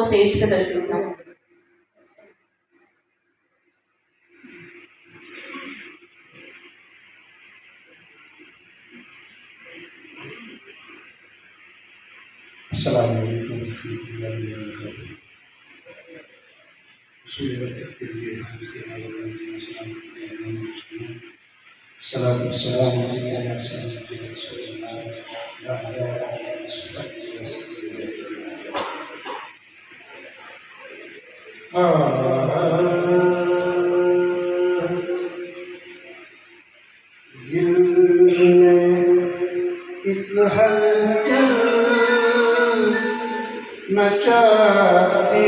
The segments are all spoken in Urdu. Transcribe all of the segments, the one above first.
اسٹیج پہ تشریف لائیں. السلام علیکم ورحمۃ اللہ وبرکاتہ. الصلاۃ والسلام علیکم رسول دل میں ایک ہلچل مچاتی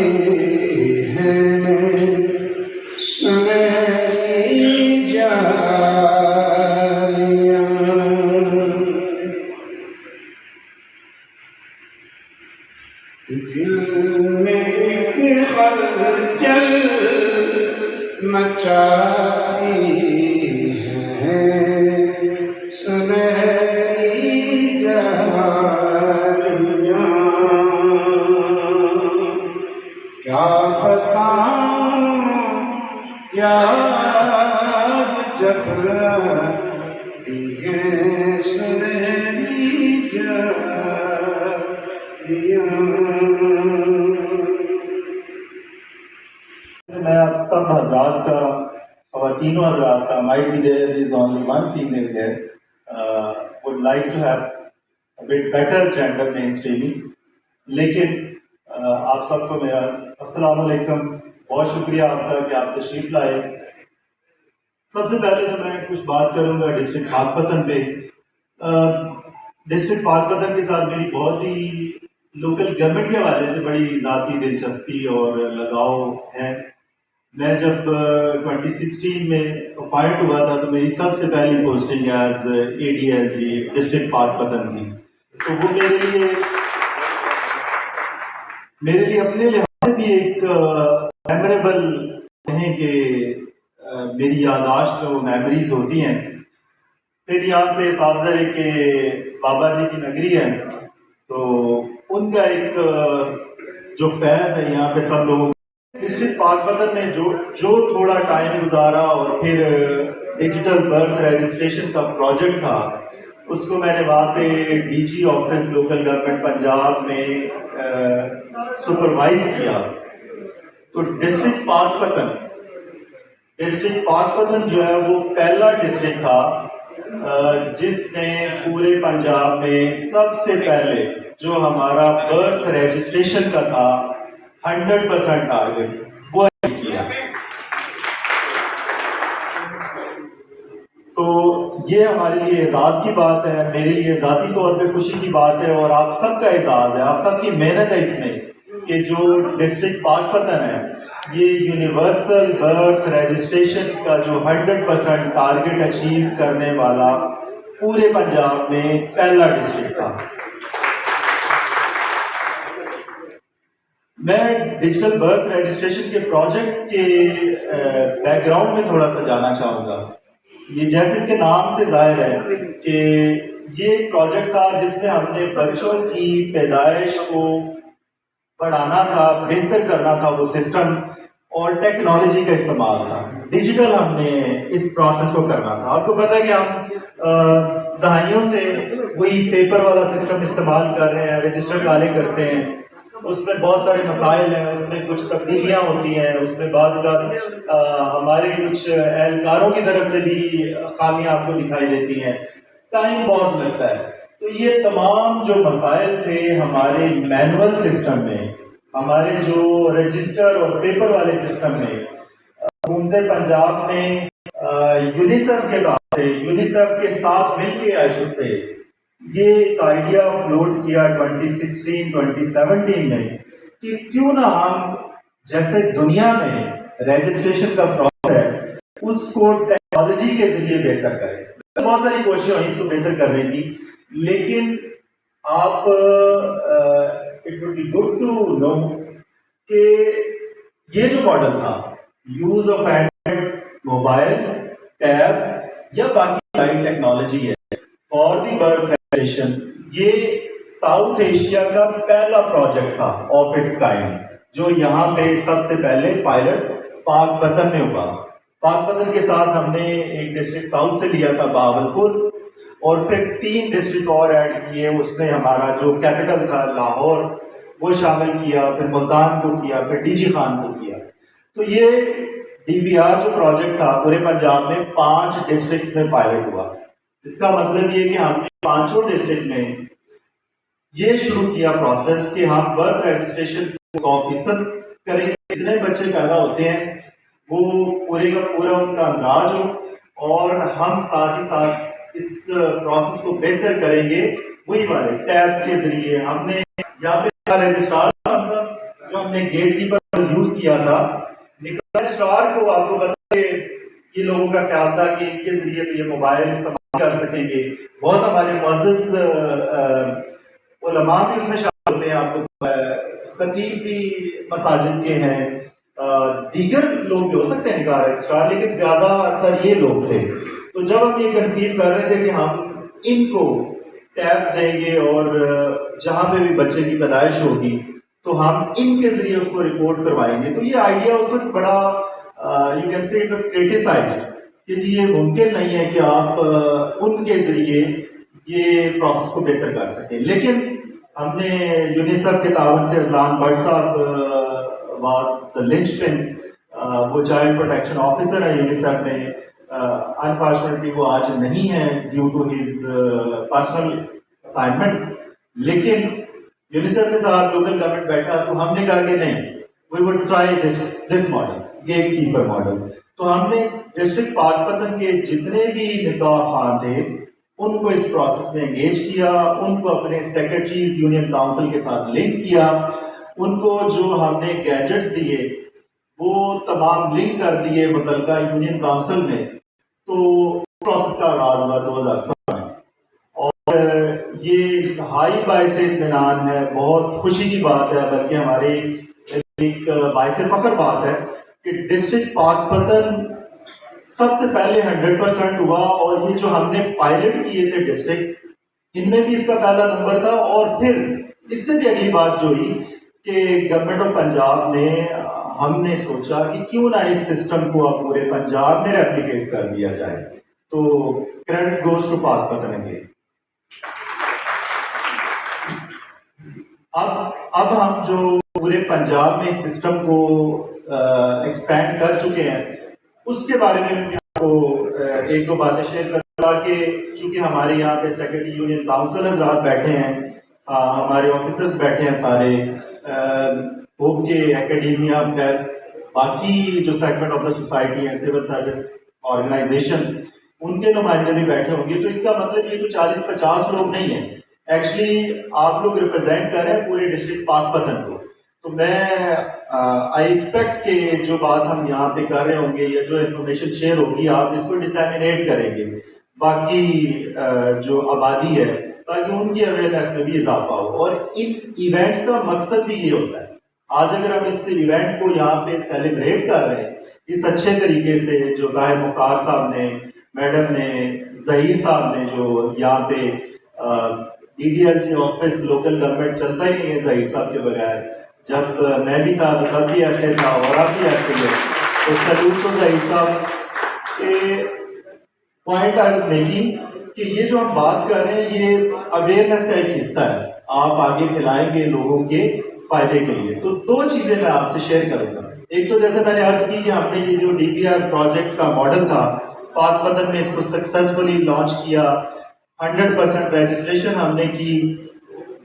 ہے سنہری جالیاں، دل میں ایک ہلچل مچاتی ہے سنہری جالیاں. کیا بتاؤں یاد جب ہے سنہری جالیاں. میں آپ سب حضرات کا، خواتین و حضرات کا، might be there is only one female here, would like to have a bit better gender mainstreaming. لیکن آپ سب کو میرا السلام علیکم، بہت شکریہ آپ کا کہ آپ تشریف لائے. سب سے پہلے تو میں کچھ بات کروں گا ڈسٹرکٹ پاک پتن پہ. ڈسٹرکٹ پاک پتن کے ساتھ میری بہت ہی لوکل گورنمنٹ کے حوالے سے بڑی ذاتی دلچسپی اور لگاؤ ہے. میں جب 2016 میں اپائنٹ ہوا تھا تو میری سب سے پہلی پوسٹنگ ایز ADLG ڈسٹرکٹ پاک پتن تھی. تو وہ میرے لیے اپنے لحاظ سے بھی ایک میموریبل کہیں کہ میری یاداشت جو میموریز ہوتی ہیں. پھر یہاں پہ سابزر کے بابا جی کی نگری ہے، تو ان کا ایک جو فیض ہے یہاں پہ سب لوگوں. ڈسٹرکٹ پاک پتن میں جو تھوڑا ٹائم گزارا اور پھر ڈیجیٹل برتھ رجسٹریشن کا پروجیکٹ تھا، اس کو میں نے وہاں پہ DG office local government Punjab میں سپروائز کیا. تو ڈسٹرکٹ پاک پتن جو ہے وہ پہلا ڈسٹرکٹ تھا جس نے پورے پنجاب میں سب سے پہلے جو ہمارا برتھ رجسٹریشن کا تھا 100% ٹارگیٹ وہ کیا. تو یہ ہمارے لیے اعزاز کی بات ہے، میرے لیے ذاتی طور پہ خوشی کی بات ہے، اور آپ سب کا اعزاز ہے، آپ سب کی محنت ہے اس میں کہ جو ڈسٹرکٹ پاک پتن ہے یہ یونیورسل برتھ رجسٹریشن کا جو 100% ٹارگیٹ اچیو کرنے والا پورے پنجاب میں پہلا ڈسٹرکٹ تھا. میں ڈیجیٹل برتھ رجسٹریشن کے پروجیکٹ کے بیک گراؤنڈ میں تھوڑا سا جانا چاہوں گا. یہ جیسے اس کے نام سے ظاہر ہے کہ یہ ایک پروجیکٹ تھا جس میں ہم نے بچوں کی پیدائش کو بڑھانا تھا، بہتر کرنا تھا وہ سسٹم، اور ٹیکنالوجی کا استعمال تھا. ڈیجیٹل ہم نے اس پروسیس کو کرنا تھا. آپ کو پتہ ہے کہ ہم دہائیوں سے وہی پیپر والا سسٹم استعمال کر رہے ہیں، رجسٹر کالے کرتے ہیں. اس میں بہت سارے مسائل ہیں، اس میں کچھ تبدیلیاں ہوتی ہیں، اس میں بعض کا ہمارے کچھ اہلکاروں کی طرف سے بھی خامیاں آپ کو دکھائی دیتی ہیں، ٹائم بہت لگتا ہے. تو یہ تمام جو مسائل تھے ہمارے مینول سسٹم میں، ہمارے جو رجسٹر اور پیپر والے سسٹم میں، حکومت پنجاب نے یونیسیف کے ساتھ مل کے ایشو سے یہ ایک آئیڈیا فلوٹ کیا 2016-2017 میں کہ کیوں نہ ہم جیسے دنیا میں رجسٹریشن کا پروسیس ہے اس کو ٹیکنالوجی کے ذریعے بہتر کریں. بہت ساری کوششیں ہوئی اس کو بہتر کرنے کی، لیکن آپ it would be good to know کہ یہ جو ماڈل تھا use of Android mobiles, tabs یا باقی نئی ٹیکنالوجی ہے فار دی برتھ رجسٹریشن، یہ ساؤتھ ایشیا کا پہلا پروجیکٹ تھا آف اٹس کائنڈ. جو یہاں پہ سب سے پہلے پائلٹ پاک پتن میں ہوا. پاک پتن کے ساتھ ہم نے ایک ڈسٹرکٹ ساؤتھ سے لیا تھا بہاولپور، اور پھر 3 ڈسٹرکٹ اور ایڈ کیے. اس میں ہمارا جو کیپٹل تھا لاہور وہ شامل کیا، پھر ملتان کو کیا، پھر ڈی جی خان کو کیا. تو یہ ڈی بی آر جو پروجیکٹ تھا پورے پنجاب میں 5 ڈسٹرکٹس میں پائلٹ ہوا. اس کا مطلب یہ کہ ہم نے 5 ڈسٹرکٹ میں یہ شروع کیا پروسیس کہ ہم برتھ رجسٹریشن 100% کریں گے. جتنے بچے پیدا ہوتے ہیں وہ پورے کا پورا ان کا انداز ہو، اور ہم ساتھ ہی ساتھ اس پروسیس کو بہتر کریں گے وہی والے ٹیبس کے ذریعے. ہم نے یہاں پہ رجسٹرار جو ہم نے گیٹ کیپر یوز کیا تھا، رجسٹرار کو آپ کو پتا ہے یہ لوگوں کا خیال تھا کہ ان کے ذریعے تو یہ موبائل استعمال کر سکیں گے. بہت ہمارے معزز علماء بھی اس میں شامل ہوتے ہیں، آپ کو خطیب بھی مساجد کے ہیں، دیگر لوگ بھی ہو سکتے ہیں نگاہ رجسٹرار، لیکن زیادہ تر یہ لوگ تھے. تو جب ہم یہ کنسیو کر رہے تھے کہ ہم ان کو ٹیبس دیں گے اور جہاں پہ بھی بچے کی پیدائش ہوگی تو ہم ان کے ذریعے اس کو رپورٹ کروائیں گے. تو یہ آئیڈیا اس وقت بڑا you can say it was criticised کہ جی یہ ممکن نہیں ہے کہ آپ ان کے ذریعے یہ پروسیس کو بہتر کر سکیں. لیکن ہم نے یونیسیف کے تعاون سے اذلان بٹ صاحب واز دا لنچ پن، وہ چائلڈ پروٹیکشن آفیسر ہے یونیسیف میں. انفارچونیٹلی وہ آج نہیں ہے due to his personal assignment, لیکن یونیسیف کے ساتھ لوکل گورنمنٹ بیٹھا تو ہم نے کہا کہ نہیں، we would try this model, gatekeeper model. تو ہم نے ڈسٹرکٹ پاک پتن کے جتنے بھی نکاح خواہ تھے ان کو اس پروسیس میں انگیج کیا، ان کو اپنے سیکرٹریز یونین کاؤنسل کے ساتھ لنک کیا، ان کو جو ہم نے گیجٹس دیے وہ تمام لنک کر دیے متعلقہ یونین کاؤنسل میں. تو پروسیس کا آغاز ہوا 2007 میں، اور یہ انتہائی باعث اطمینان ہے، بہت خوشی کی بات ہے، بلکہ ہماری ایک باعث فخر بات ہے کہ ڈسٹرکٹ پاک پتن سب سے پہلے 100% ہوا. اور یہ جو ہم نے پائلٹ کیے تھے ڈسٹرکٹس، ان میں بھی اس کا پہلا نمبر تھا. اور پھر اس سے بھی اگلی بات جو ہوئی کہ گورنمنٹ آف پنجاب نے، ہم نے سوچا کہ کیوں نہ اس سسٹم کو اب پورے پنجاب میں ریپلیکیٹ کر دیا جائے. تو کریڈٹ گوز ٹو پاک پتن اگین. اب ہم جو پورے پنجاب میں اس سسٹم کو ایکسپینڈ کر چکے ہیں اس کے بارے میں میں آپ کو ایک دو باتیں شیئر کروں گا کہ چونکہ ہمارے یہاں پہ سیکرٹری یونین کاؤنسل حضرات بیٹھے ہیں، ہمارے آفیسرز بیٹھے ہیں سارے، ہوپ کے اکیڈیمیا پریس، باقی جو سیگمنٹ آف دا سوسائٹی ہیں، سول سروس آرگنائزیشنز، ان کے نمائندے بھی بیٹھے ہوں گے. تو اس کا مطلب یہ کہ 40-50 لوگ نہیں ہیں، ایکچولی آپ لوگ ریپرزینٹ کر رہے ہیں پورے ڈسٹرکٹ پاک پتن کو. تو میں آئی ایکسپیکٹ کہ جو بات ہم یہاں پہ کر رہے ہوں گے یا جو انفارمیشن شیئر ہوگی آپ اس کو ڈسیمینیٹ کریں گے باقی جو آبادی ہے، تاکہ ان کی اویئرنیس میں بھی اضافہ ہو. اور ان ایونٹس کا مقصد بھی یہ ہوتا ہے. آج اگر ہم اس ایونٹ کو یہاں پہ سیلیبریٹ کر رہے ہیں اس اچھے طریقے سے، جو طاہر مختار صاحب نے، میڈم نے، ظہیر صاحب نے، جو یہاں پہ D D L G office local government چلتا ہی نہیں ہے ظہیر صاحب کے بغیر. جب میں بھی تھا تو تب بھی ایسے تھا اور اب بھی ایسے ہے. تو سلوٹ تو ظہیر صاحب کے پوائنٹ آئی واز میکنگ کہ یہ جو ہم بات کر رہے ہیں یہ اویئرنیس کا ایک حصہ ہے، آپ آگے پھیلائیں گے لوگوں کے فائدے کے لیے. تو 2 چیزیں میں آپ سے شیئر کروں گا. ایک تو جیسے میں نے عرض کی کہ ہم نے یہ جو ڈی پی آر پروجیکٹ کا ماڈل تھا پاک پتن میں، اس کو سکسیزفلی لانچ کیا. 100% رجسٹریشن ہم نے کی،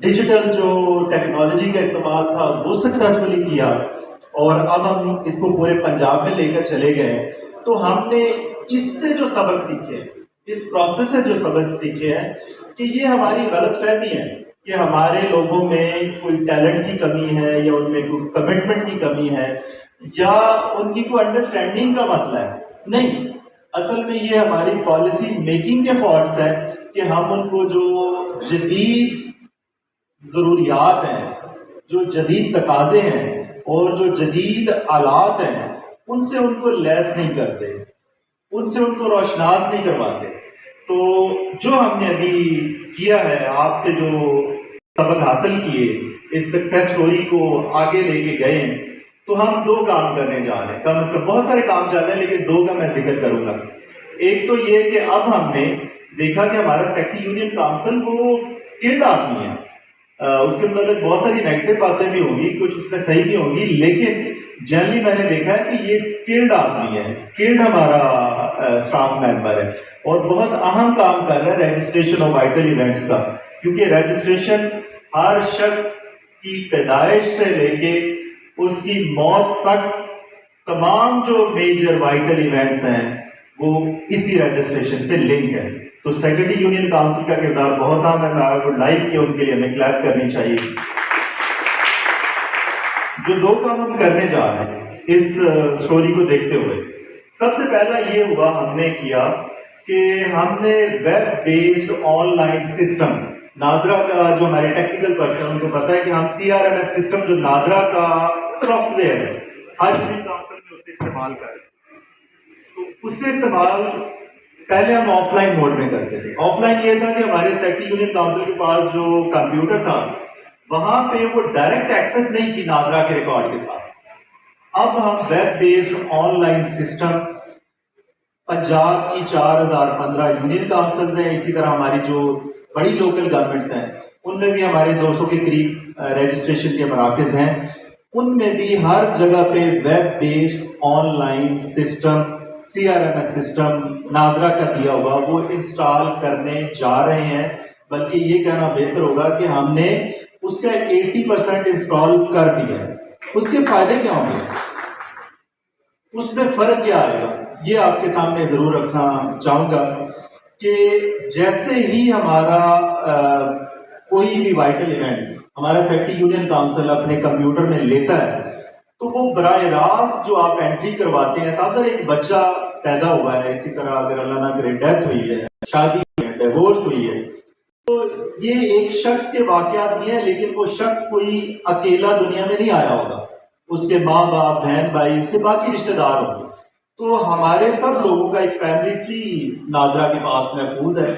ڈیجیٹل جو ٹیکنالوجی کا استعمال تھا وہ سکسیزفلی کیا، اور اب ہم اس کو پورے پنجاب میں لے کر چلے گئے. تو ہم نے اس سے جو سبق سیکھے، اس پروسیس سے جو سبق سیکھے ہیں کہ یہ ہماری غلط فہمی ہے کہ ہمارے لوگوں میں کوئی ٹیلنٹ کی کمی ہے یا ان میں کوئی کمٹمنٹ کی کمی ہے یا ان کی کوئی انڈرسٹینڈنگ کا مسئلہ ہے. نہیں، اصل میں یہ ہماری پالیسی میکنگ کے فالٹس ہے کہ ہم ان کو جو جدید ضروریات ہیں، جو جدید تقاضے ہیں اور جو جدید آلات ہیں ان سے ان کو لیس نہیں کرتے، ان سے ان کو روشناس نہیں کرواتے. تو جو ہم نے ابھی کیا ہے، آپ سے جو سبق حاصل کیے اس سکسیس سٹوری کو آگے لے کے گئے ہیں، تو ہم 2 کام کرنے جا رہے ہیں، کم از کم بہت سارے کام چل رہے ہیں لیکن 2 کا میں ذکر کروں گا۔ ایک تو یہ کہ اب ہم نے دیکھا کہ ہمارا سیکٹری یونین کاؤنسل وہ اسکلڈ آدمی ہے، اس کے متعلق بہت ساری نیگیٹو باتیں بھی ہوں گی، کچھ اس میں صحیح بھی ہوں گی، لیکن جنرلی میں نے دیکھا ہے کہ یہ اسکلڈ آدمی ہے، اسکلڈ ہمارا اسٹاف ممبر ہے اور بہت اہم کام کر رہا ہے رجسٹریشن آف وائٹل ایونٹس کا، کیونکہ رجسٹریشن ہر شخص کی پیدائش سے لے کے اس کی موت تک تمام جو میجر وائٹل ایونٹس ہیں وہ اسی رجسٹریشن سے لنک ہے۔ تو سیکرٹری یونین کاؤنسل کا کردار بہت اہم ہے، میں آئی ووڈ لائک کہ ان کے لیے ہمیں کلیپ کرنی چاہیے۔ جو 2 کام ہم کرنے جا رہے ہیں اس سٹوری کو دیکھتے ہوئے، سب سے پہلا یہ ہوا ہم نے کیا کہ ہم نے web based on line system, NADRA کا جو ہمارے ٹیکنیکل پرسن ان کو پتا ہے کہ ہم CRMS سسٹم جو نادرا کا سافٹ ویئر ہے ہر یونین کاؤنسل میں اسے استعمال کر رہے ہیں، تو اس سے استعمال پہلے ہم آف لائن موڈ میں کرتے تھے۔ آف لائن یہ تھا کہ ہمارے سیکٹری یونین کاؤنسل کے پاس جو کمپیوٹر تھا وہاں پہ وہ ڈائریکٹ ایکسس نہیں کی نادرا کے ریکارڈ کے ساتھ۔ اب ہم web based on line system, Punjab کی 4015 یونین کاؤنسلز ہیں، اسی طرح ہماری جو بڑی لوکل گورنمنٹس ہیں ان میں بھی ہمارے 200 کے قریب رجسٹریشن کے مراکز ہیں، ان میں بھی ہر جگہ پہ web based on line system CRMS system NADRA کا دیا ہوا وہ انسٹال کرنے جا رہے ہیں، بلکہ یہ کہنا بہتر ہوگا کہ ہم نے اس کا 80% انسٹال کر دیا ہے۔ اس کے فائدے کیا ہوں گے، اس میں فرق کیا آئے گا، یہ آپ کے سامنے ضرور رکھنا چاہوں گا کہ جیسے ہی ہمارا کوئی بھی وائٹل ایونٹ ہمارا سیکٹری یونین کاؤنسل اپنے کمپیوٹر میں لیتا ہے تو وہ براہ راست جو آپ انٹری کرواتے ہیں، صاحب سر ایک بچہ پیدا ہوا ہے، اسی طرح اگر اللہ نہ کرے ڈیتھ ہوئی ہے، شادی ہوئی ہے، ڈیورس ہوئی ہے، تو یہ ایک شخص کے واقعات نہیں ہیں، لیکن وہ شخص کوئی اکیلا دنیا میں نہیں آیا ہوگا، اس کے ماں باپ، بہن بھائی، اس کے باقی رشتہ دار ہوں گے، تو ہمارے سب لوگوں کا ایک فیملی ٹری نادرا کے پاس محفوظ ہے۔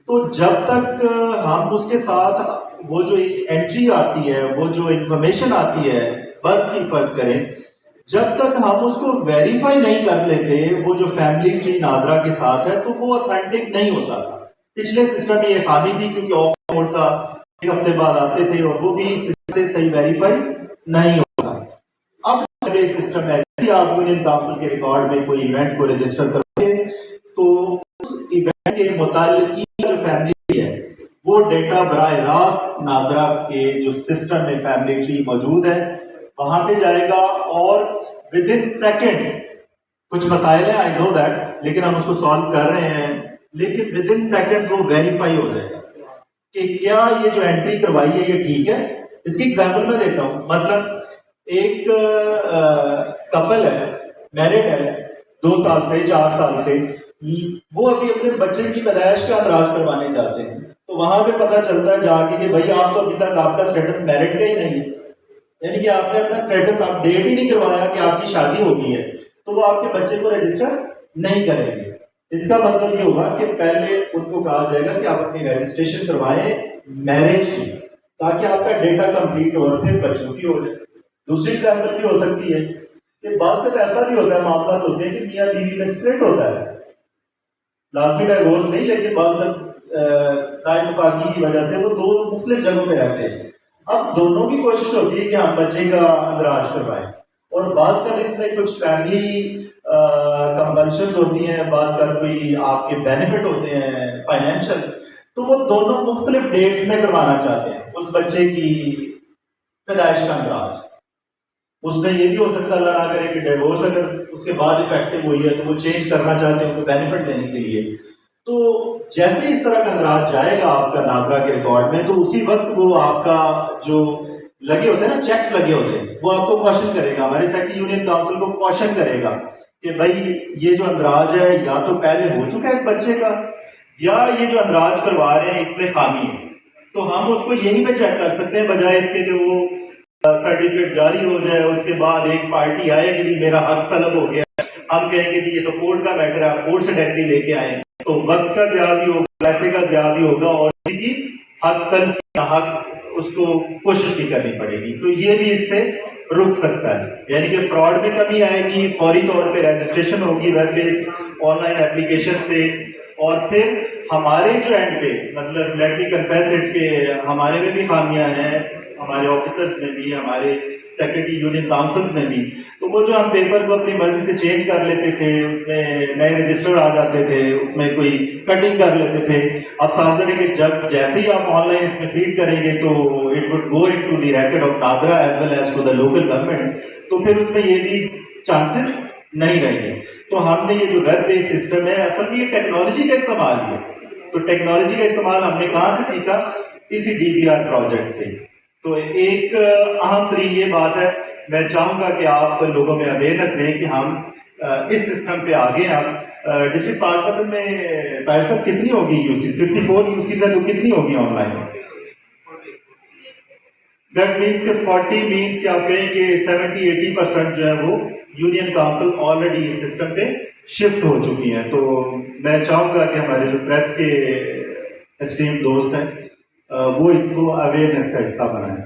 تو جب تک ہم اس کے ساتھ وہ جو انٹری آتی ہے، وہ جو انفارمیشن آتی ہے برتھ کی فرض کریں، جب تک ہم اس کو ویریفائی نہیں کر لیتے وہ جو فیملی ٹری نادرا کے ساتھ ہے تو وہ اتھینٹک نہیں ہوتا تھا۔ پچھلے سسٹم میں یہ خامی تھی کیونکہ آف موڈ تھا، ایک ہفتے بعد آتے تھے اور وہ بھی سسٹم سے صحیح ویریفائی نہیں ہوتا۔ اب یہ سسٹم ہے، جیسے آپ یونین کاؤنسل کے ریکارڈ میں کوئی ایونٹ کو رجسٹر کرتے تو اس ایونٹ کے متعلقین جو فیملی ہے وہ ڈیٹا براہ راست نادرا کے جو سسٹم میں فیملی ٹری موجود ہے وہاں پہ جائے گا، اور ود ان سیکنڈز، کچھ مسائل ہیں آئی نو دیٹ، لیکن ہم اس کو سالو کر رہے ہیں، لیکن ود ان سیکنڈز وہ ویریفائی ہو جائے گا کہ کیا یہ جو انٹری کروائی ہے یہ ٹھیک ہے۔ اس کی ایگزامپل میں دیتا ہوں، مثلا ایک کپل ہے، میرڈ ہے، 2 سال سے 4 سال سے، وہ ابھی اپنے بچے کی پیدائش کا اندراج کروانے جاتے ہیں، تو وہاں پہ پتہ چلتا ہے جا کے کہ بھائی آپ تو ابھی تک آپ کا اسٹیٹس میرڈ کا ہی نہیں ہے، یعنی کہ آپ نے اپنا اسٹیٹس اپ ڈیٹ ہی نہیں کروایا کہ آپ کی شادی ہو گئی ہے، تو وہ آپ کے بچے کو رجسٹر نہیں کریں گے۔ اس کا مطلب یہ ہوگا کہ پہلے ان کو کہا جائے گا کہ آپ اپنی رجسٹریشن کروائیں میرج کی، تاکہ آپ کا ڈیٹا کمپلیٹ ہو اور پھر بچوں کی ہو جائے۔ دوسری ایگزامپل بھی ہو سکتی ہے کہ بعض کا ایسا بھی ہوتا ہے، معاملات ہوتے ہیں کہ میاں بیوی میں سپلٹ ہوتا ہے، لازمی ڈائیورس نہیں، لیکن بعض کا نااتفاقی کی وجہ سے وہ 2 مختلف جگہوں پہ رہتے ہیں۔ اب دونوں کی کوشش ہوتی ہے کہ ہم بچے کا اندراج کروائیں، اور بعض کا اس میں کچھ فیملی کمپلشنز ہوتی ہیں، بعض کا کوئی آپ کے بینیفٹ ہوتے ہیں فائنینشیل، تو وہ دونوں مختلف ڈیٹس میں کروانا چاہتے ہیں اس بچے کی پیدائش کا اندراج۔ اس میں یہ بھی ہو سکتا ہے اللہ نہ کرے کہ ڈیورس اگر اس کے بعد افیکٹو ہوئی ہے تو وہ چینج کرنا چاہتے ہیں ان کو بینیفٹ دینے کے لیے۔ تو جیسے اس طرح کا اندراج جائے گا آپ کا نادرا کے ریکارڈ میں، تو اسی وقت وہ آپ کا جو لگے ہوتے ہیں نا، چیکس لگے ہوتے ہیں، وہ آپ کو کوشچن کرے گا، ہمارے سیکٹری یونین کاؤنسل کو کوشچن کرے گا کہ بھائی یہ جو اندراج ہے یا تو پہلے ہو چکا ہے اس بچے کا، یا یہ جو اندراج کروا رہے ہیں اس میں خامی ہے۔ تو ہم اس کو یہیں پہ چیک کر سکتے ہیں، بجائے اس کے کہ وہ سرٹیفکیٹ جاری ہو جائے، اس کے بعد ایک پارٹی آئے کہ جی میرا حق سلب ہو گیا، ہم کہیں گے جی یہ تو کورٹ کا میٹر ہے، آپ کورٹ سے ڈائریکٹلی لے کے آئیں، تو وقت کا ضیاع بھی ہوگا، پیسے کا ضیاع بھی ہوگا، اور کسی کی حق اس کو کوشش بھی کرنی پڑے گی. تو یہ بھی اس سے رک سکتا ہے, یعنی کہ فراڈ میں کمی آئے گی, فوری طور پہ رجسٹریشن ہوگی web based on line application سے. اور پھر ہمارے جو اینڈ پہ, مطلب لیٹ می کنفیس اٹ کہ ہمارے میں بھی خامیاں ہیں, ہمارے آفیسرز میں بھی, ہمارے سیکرٹری یونین کاؤنسلز میں بھی. تو وہ جو ہم پیپر کو اپنی مرضی سے چینج کر لیتے تھے, اس میں نئے رجسٹر آ جاتے تھے, اس میں کوئی کٹنگ کر لیتے تھے. اب سمجھ رہے کہ جب جیسے ہی آپ آن لائن اس میں فیڈ کریں گے تو it would go into the record of NADRA as well as to the local government. تو پھر اس میں یہ بھی چانسز نہیں رہیں گے. تو ہم نے یہ جو ویب بیس سسٹم ہے, اصل میں یہ ٹیکنالوجی کا استعمال ہے. تو ٹیکنالوجی کا استعمال ہم نے کہاں سے سیکھا؟ اسی DBR پروجیکٹ سے. تو ایک اہم ترین یہ بات ہے, میں چاہوں گا کہ آپ لوگوں میں اویئرنیس دیں کہ ہم اس سسٹم پہ آگے ہیں. اب ڈسٹرکٹ پارلیمنٹ میں طاہر صاحب کتنی ہوگی یوسیز؟ 54 یوسیز ہے, تو کتنی ہوگی آن لائن؟ دیٹ مینس کہ 40 مینس کہ آپ کہیں کہ 70-80% جو ہے وہ یونین کاؤنسل آلریڈی اس سسٹم پہ شفٹ ہو چکی ہیں. تو میں چاہوں گا کہ ہمارے جو پریس کے اسٹریم دوست ہیں وہ اس کو اویئرنیس کا حصہ بنائیں.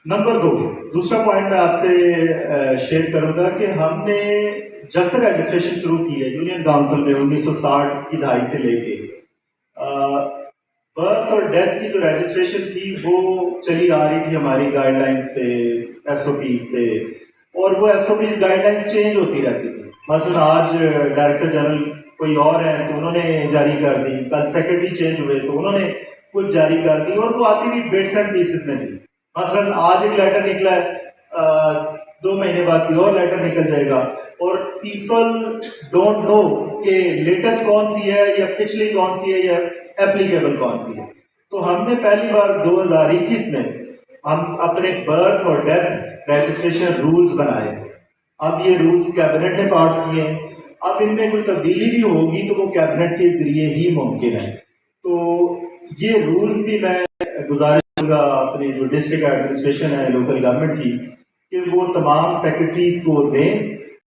نمبر 2, دوسرا پوائنٹ میں آپ سے شیئر کروں گا کہ ہم نے جب سے رجسٹریشن شروع کی ہے یونین کاؤنسل میں 1960 کی دہائی سے لے کے, برتھ اور ڈیتھ کی جو رجسٹریشن تھی وہ چلی آ رہی تھی ہماری گائیڈ لائنس پہ, SOPs پہ, اور وہ SOPs گائیڈ لائنس چینج ہوتی رہتی تھی. مثلا آج ڈائریکٹر جنرل کوئی اور ہیں تو انہوں نے جاری کر دی, کل سیکرٹری چینج ہوئے تو انہوں نے کچھ جاری کر دی, اور وہ آتی بھی بٹس اینڈ پیسز میں تھی. مثلا آج ایک لیٹر نکلا ہے, 2 مہینے بعد کوئی اور لیٹر نکل جائے گا, اور پیپل ڈونٹ نو کہ لیٹسٹ کون سی ہے یا پچھلی کون سی ہے یا ایپلیکیبل کون سی ہے. تو ہم نے پہلی بار 2021 میں ہم اپنے برتھ اور ڈیتھ رجسٹریشن رولز بنائے. اب یہ رولز کیبنٹ نے پاس کیے ہیں. اب ان میں کوئی تبدیلی بھی ہوگی تو وہ کیبنٹ کے ذریعے ہی ممکن ہے. تو یہ رولز بھی میں گزارش کروں گا اپنی جو ڈسٹرکٹ ایڈمنسٹریشن ہے لوکل گورنمنٹ کی کہ وہ تمام سیکرٹریز کو دیں.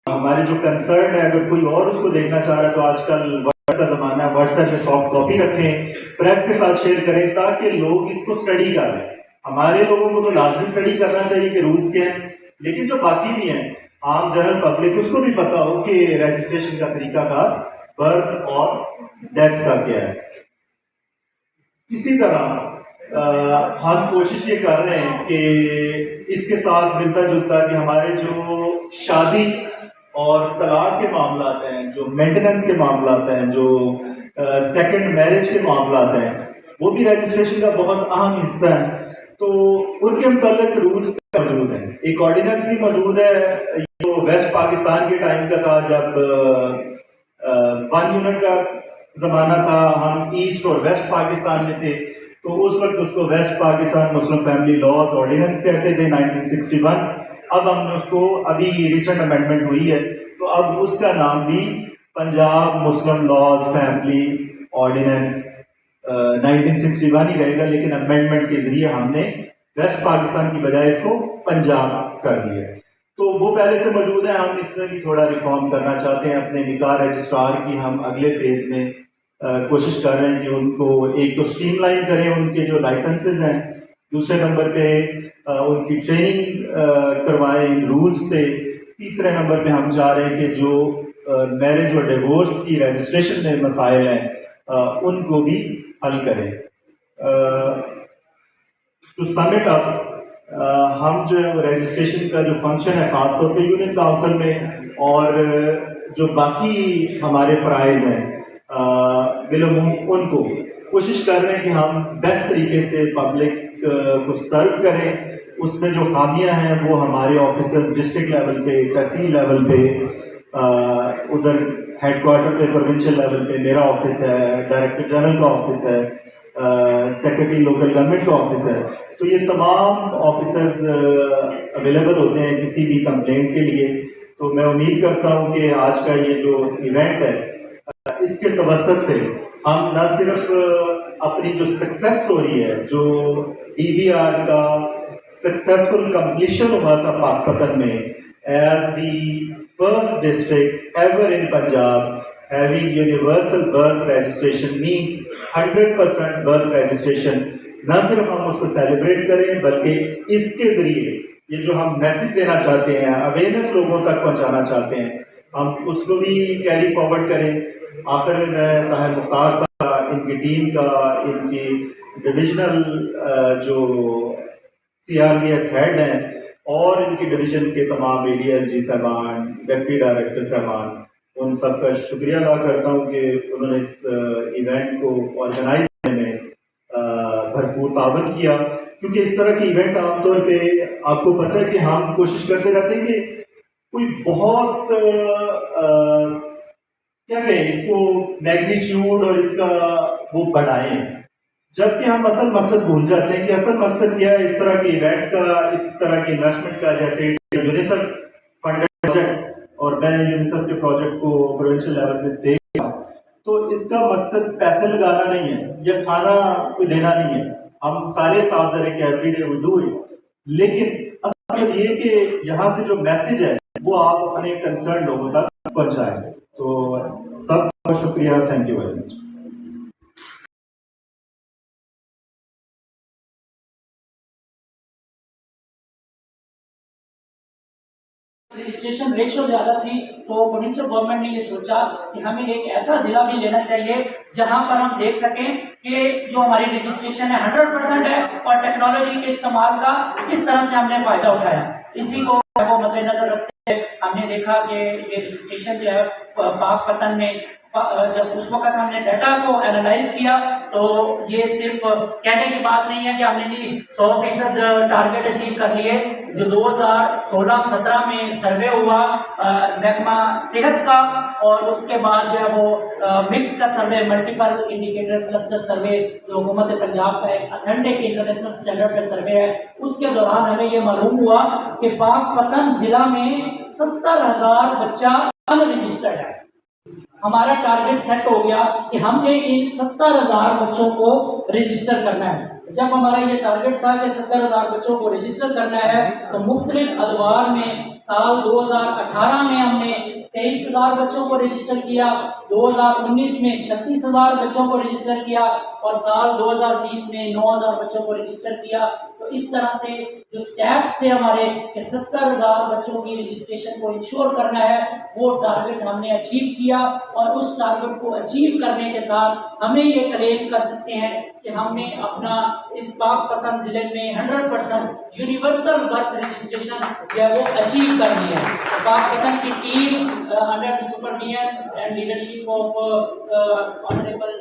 ہمارے جو کنسرن ہے, اگر کوئی اور اس کو دیکھنا چاہ رہا ہے تو آج کل واٹس کا زمانہ ہے, واٹس ایپ پہ سافٹ کاپی رکھیں, پریس کے ساتھ شیئر کریں تاکہ لوگ اس کو اسٹڈی کر لیں. ہمارے لوگوں کو تو لازمی اسٹڈی کرنا چاہیے کہ رولز کیا ہیں, لیکن جو باقی بھی ہیں عام جنرل پبلک, اس کو بھی پتا ہو کہ رجسٹریشن کا طریقہ کار برتھ اور ڈیتھ کا کیا ہے. اسی طرح ہم کوشش یہ کر رہے ہیں کہ اس کے ساتھ ملتا جلتا کہ ہمارے جو شادی اور طلاق کے معاملات ہیں, جو مینٹیننس کے معاملات ہیں, جو سیکنڈ میرج کے معاملات ہیں, وہ بھی رجسٹریشن کا بہت اہم حصہ ہیں. تو ان کے متعلق رولز موجود ہیں. ایک آرڈیننس بھی موجود ہے, جو ویسٹ پاکستان کے ٹائم کا تھا جب 1 یونٹ کا زمانہ تھا, ہم ایسٹ اور ویسٹ پاکستان میں تھے. تو اس وقت اس کو West Pakistan Muslim family laws ordinance کہتے تھے 1961. اب ہم نے اس کو, ابھی ریسنٹ امینڈمنٹ ہوئی ہے, تو اب اس کا نام بھی پنجاب مسلم لاز فیملی آرڈیننس 1961 ہی رہے گا, لیکن امینڈمنٹ کے ذریعے ہم نے ویسٹ پاکستان کی بجائے اس کو پنجاب کر دیا ہے. تو وہ پہلے سے موجود ہے, ہم اس میں بھی تھوڑا ریفارم کرنا چاہتے ہیں. اپنے نکاح رجسٹرار کی ہم اگلے فیز میں کوشش کر رہے ہیں کہ ان کو ایک تو اسٹریم لائن کریں ان کے جو لائسنسز ہیں, دوسرے نمبر پہ ان کی ٹریننگ کروائیں ان رولز پہ, تیسرے نمبر پہ ہم چاہ رہے ہیں کہ جو میرج اور ڈیورس کی رجسٹریشن میں مسائل ہیں ان کو بھی حل کریں. ٹو سم اٹ اپ, ہم جو ہے رجسٹریشن کا جو فنکشن ہے خاص طور پہ یونین کاؤنسل میں اور جو باقی ہمارے فرائض ہیں بالعموم ان کو کوشش کر رہے ہیں کہ ہم بیسٹ طریقے سے پبلک کو سرو کریں. اس میں جو خامیاں ہیں وہ ہمارے آفیسرز ڈسٹرکٹ لیول پہ, تحصیل لیول پہ, ادھر ہیڈ کوارٹر پہ پروونشل لیول پہ میرا آفس ہے, ڈائریکٹر جنرل کا آفس ہے, سیکرٹری لوکل گورنمنٹ کا آفس ہے. تو یہ تمام آفیسرز اویلیبل ہوتے ہیں کسی بھی کمپلینٹ کے لیے. تو میں امید کرتا ہوں کہ آج کا یہ جو ایونٹ ہے اس کے توسط سے ہم نہ صرف اپنی جو سکسیس سٹوری ہے, جو DBR کا سکسیسفل کمپلیشن ہوا تھا پاکپتن میں as the first district ever in Punjab having universal birth registration means 100% birth registration نہ صرف ہم اس کو سیلیبریٹ کریں بلکہ اس کے ذریعے یہ جو ہم میسج دینا چاہتے ہیں، اویئرنیس لوگوں تک پہنچانا چاہتے ہیں، ہم اس کو بھی کیری فارورڈ کریں۔ آخر میں طاہر مختار صاحب، ان کی ٹیم کا، ان کی ڈویژنل جو C R B S head ہیں اور ان کی ڈویژن کے تمام اے ڈی ایل جی صاحبان، ڈپٹی ڈائریکٹر صاحبان، ان سب کا شکریہ ادا کرتا ہوں کہ انہوں نے اس ایونٹ کو آرگنائز کرنے میں بھرپور تعاون کیا، کیونکہ اس طرح کے ایونٹ عام طور پہ آپ کو پتہ ہے کہ ہم کوشش کرتے رہتے ہیں کہ کوئی بہت کیا کہیں اس کو میگنیچیوڈ اور اس کا وہ بڑھائیں، جبکہ ہم اصل مقصد بھول جاتے ہیں کہ اصل مقصد کیا ہے اس طرح کے ایونٹس کا، اس طرح کی انویسٹمنٹ کا۔ جیسے یونیسیف فنڈڈ پروجیکٹ، اور میں یونیسیف کے پروجیکٹ کو پروونشل لیول میں دیکھ رہا ہوں، تو اس کا مقصد پیسے لگانا نہیں ہے یا کھانا کوئی دینا نہیں ہے، ہم سارے صاف ذرے کہ ایوری ڈے اردو ہے، لیکن اصل یہ کہ یہاں سے جو میسج ہے وہ آپ اپنے کنسرن لوگوں تک پہنچائیں۔ تو سب کا شکریہ، thank you very much. Registration ratio زیادہ تھی تو پروونشل گورنمنٹ نے یہ سوچا کہ ہمیں ایک ایسا ضلع بھی لینا چاہیے جہاں پر ہم دیکھ سکیں کہ جو ہماری رجسٹریشن ہے 100% ہے اور ٹیکنالوجی کے استعمال کا کس طرح سے ہم نے فائدہ اٹھایا۔ اسی کو وہ مد نظر رکھتے ہوئے ہم نے دیکھا کہ یہ رجسٹریشن جو ہے پاک پتن میں جب اس وقت ہم نے ڈیٹا کو اینالائز کیا تو یہ صرف کہنے کی بات نہیں ہے کہ ہم نے جی 100% ٹارگیٹ اچیو کر لیے۔ جو 2016-17 میں سروے ہوا محکمہ صحت کا، اور اس کے بعد جو ہے وہ مکس کا survey, multiple indicator cluster survey جو حکومت پنجاب کا ایک اتھینٹک انٹرنیشنل اسٹینڈرڈ پہ سروے ہے، اس کے دوران ہمیں یہ معلوم ہوا کہ پاک پتن ضلع میں 70,000 بچہ ان رجسٹرڈ ہے۔ ہمارا ٹارگیٹ سیٹ ہو گیا کہ ہم نے ان 70,000 بچوں کو رجسٹر کرنا ہے۔ جب ہمارا یہ ٹارگیٹ تھا کہ 70,000 بچوں کو رجسٹر کرنا ہے تو مختلف ادوار میں سال 2018 میں ہم نے 23,000 بچوں کو رجسٹر کیا، 2019 میں 36,000 بچوں کو رجسٹر کیا، اور سال 2020 میں 9,000 بچوں کو رجسٹر کیا۔ تو اس طرح سے جو اسٹیپس تھے ہمارے کہ 70,000 بچوں کی رجسٹریشن کو انشور کرنا ہے، وہ ٹارگیٹ ہم نے اچیو کیا، اور اس ٹارگیٹ کو اچیو کرنے کے ساتھ ہمیں یہ کلیم کر سکتے ہیں کہ ہم نے اپنا اس پاک پتن ضلع میں 100% یونیورسل برتھ رجسٹریشن جو ہے وہ اچیو کر لیا ہے۔ پاک پتن کی team under supervision and leadership of honourable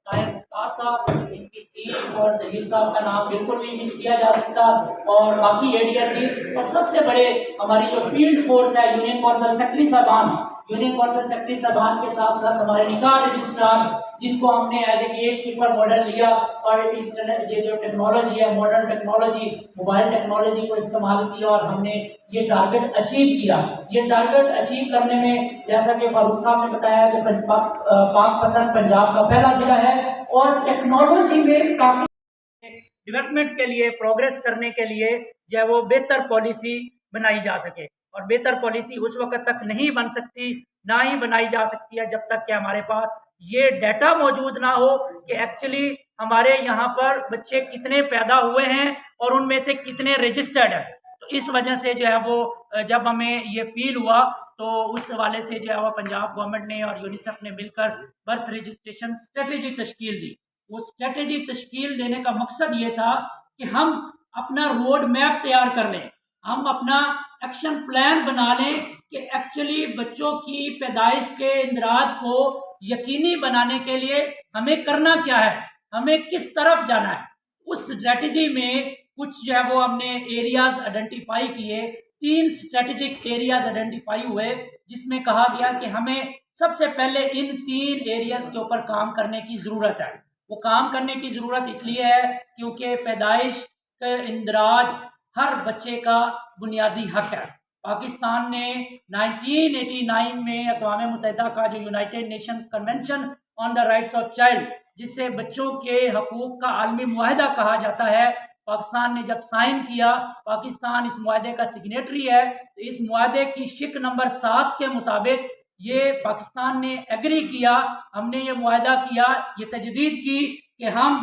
Tahir Mukhtar sahab, ان کی ٹیم اور ظہیر صاحب کا نام بالکل نہیں مس کیا جا سکتا، اور باقی اے ڈی ایل ٹیم، اور سب سے بڑے ہماری جو فیلڈ فورس ہے یونین کونسل سیکرٹری صاحبان، یونین کونسل سیکرٹری صاحبان کے ساتھ ساتھ ہمارے نکاح رجسٹرار، جن کو ہم نے as a gatekeeper model لیا، اور انٹرنیٹ یہ جو ٹیکنالوجی ہے، ماڈرن ٹیکنالوجی، موبائل ٹیکنالوجی کو استعمال کیا، اور ہم نے یہ ٹارگیٹ اچیو کیا۔ یہ ٹارگیٹ اچیو کرنے میں جیسا کہ فاروق صاحب نے بتایا کہ پاک پتن پنجاب کا پہلا ضلع ہے، اور ٹیکنالوجی میں کافی ڈیولپمنٹ کے لیے، پروگریس کرنے کے لیے جو ہے وہ بہتر پالیسی بنائی جا سکے، اور بہتر پالیسی اس وقت تک نہیں بن سکتی، نہ ہی بنائی جا سکتی ہے جب تک کہ ہمارے پاس یہ ڈیٹا موجود نہ ہو کہ ایکچولی ہمارے یہاں پر بچے کتنے پیدا ہوئے ہیں اور ان میں سے کتنے رجسٹرڈ ہیں۔ تو اس وجہ سے جو ہے وہ جب ہمیں یہ فیل ہوا تو اس حوالے سے جو ہے وہ پنجاب گورنمنٹ نے اور یونیسیف نے مل کر برتھ رجسٹریشن اسٹریٹجی تشکیل دی۔ وہ اسٹریٹجی تشکیل دینے کا مقصد یہ تھا کہ ہم اپنا روڈ میپ تیار کر لیں، ہم اپنا ایکشن پلان بنا لیں کہ ایکچولی بچوں کی پیدائش کے اندراج کو یقینی بنانے کے لیے ہمیں کرنا کیا ہے، ہمیں کس طرف جانا ہے۔ اس اسٹریٹجی میں کچھ جو ہے وہ ہم نے ایریاز آئیڈینٹیفائی کیے، 3 اسٹریٹجک ایریاز آئیڈینٹیفائی ہوئے، جس میں کہا گیا کہ ہمیں سب سے پہلے ان 3 ایریاز کے اوپر کام کرنے کی ضرورت ہے۔ وہ کام کرنے کی ضرورت اس لیے ہے کیونکہ پیدائش کا اندراج ہر بچے کا بنیادی حق ہے۔ پاکستان نے 1989 میں اقوام متحدہ کا جو United nation convention on the rights of child, جس سے بچوں کے حقوق کا عالمی معاہدہ کہا جاتا ہے، پاکستان نے جب سائن کیا، پاکستان اس معاہدے کا سگنیٹری ہے، تو اس معاہدے کی شق نمبر 7 کے مطابق یہ پاکستان نے ایگری کیا، ہم نے یہ معاہدہ کیا، یہ تجدید کی کہ ہم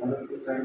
100%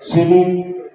CD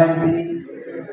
MP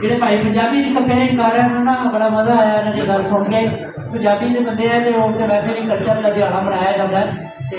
ਜਿਹੜੇ ਭਾਈ ਪੰਜਾਬੀ ਦੀ ਕੰਪੇਅਰਿੰਗ ਕਰ ਰਹੇ ਹਨ ਨਾ, ਬੜਾ ਮਜ਼ਾ ਆਇਆ ਇਹਨਾਂ ਦੀ ਗੱਲ ਸੁਣ ਕੇ। ਪੰਜਾਬੀ ਦੇ ਬੰਦੇ ਹੈ ਤੇ ਉਹ ਤੇ ਵੈਸੇ ਵੀ ਕਲਚਰ ਦਾ ਦਿਹਾੜਾ ਮਨਾਇਆ ਜਾਂਦਾ ਹੈ ਤੇ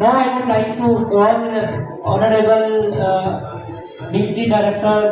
Now I would like to call Honorable Deputy Director